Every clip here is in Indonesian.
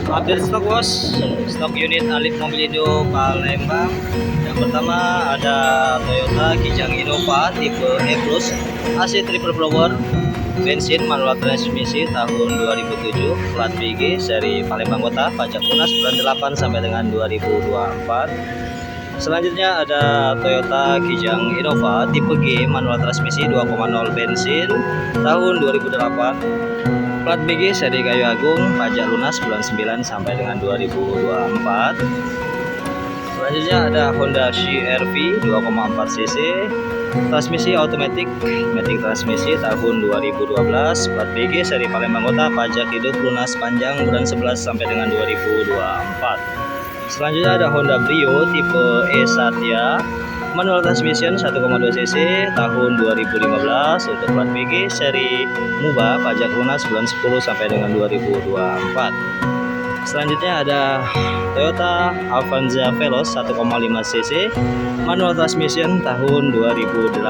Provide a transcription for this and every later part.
Update stok bos, stok unit Alif Mobilindo Palembang. Yang pertama ada Toyota Kijang Innova tipe E Plus, AC triple blower, bensin manual transmisi tahun 2007, plat BG seri Palembang Kota, pajak lunas bulan 8 sampai dengan 2024. Selanjutnya ada Toyota Kijang Innova tipe G manual transmisi 2,0 bensin tahun 2008. Plat BG seri Kayu Agung, pajak lunas bulan 9 sampai dengan 2024. Selanjutnya ada Honda CR-V 2,4 cc, transmisi automatic, matic transmisi tahun 2012, plat BG seri Palembang Kota, pajak hidup lunas panjang bulan 11 sampai dengan 2024. Selanjutnya ada Honda Brio tipe E Satya, manual transmission 1,2 cc tahun 2015 untuk plat BG seri Muba, pajak lunas bulan 10 sampai dengan 2024. Selanjutnya ada Toyota Avanza Veloz 1,5 cc, manual transmission tahun 2018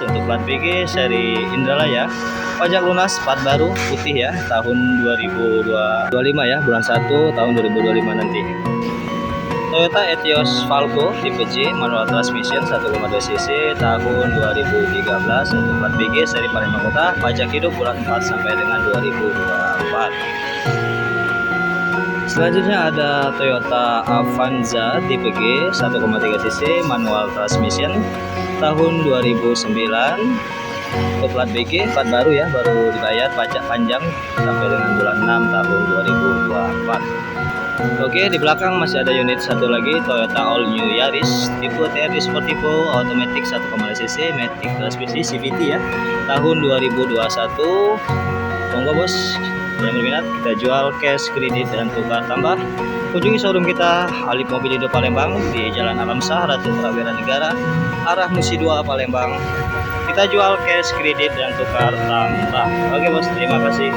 untuk plat BG seri Indralaya, pajak lunas plat baru putih ya tahun 2025 ya, bulan 1 tahun 2025 nanti. Toyota Etios Falco tipe J manual transmission 1,2 cc tahun 2013 untuk plat BG seri Palembang Kota, pajak hidup bulan 4 sampai dengan 2024. Selanjutnya ada Toyota Avanza tipe G 1,3 cc manual transmission tahun 2009 untuk plat BG, plat baru ya, baru dibayar pajak panjang sampai dengan bulan 6 tahun 2024. Oke, di belakang masih ada unit satu lagi Toyota All New Yaris tipe TRD Sportivo automatic 1,5 cc matic transmisi CVT ya tahun 2021. Monggo bos yang berminat kita jual cash, kredit dan tukar tambah. Kunjungi showroom kita Alif Mobilindo Palembang di Jalan Alam Shah Ratu Prawira Negara arah Musi 2 Palembang. Kita jual cash, kredit dan tukar tambah. Oke bos, terima kasih.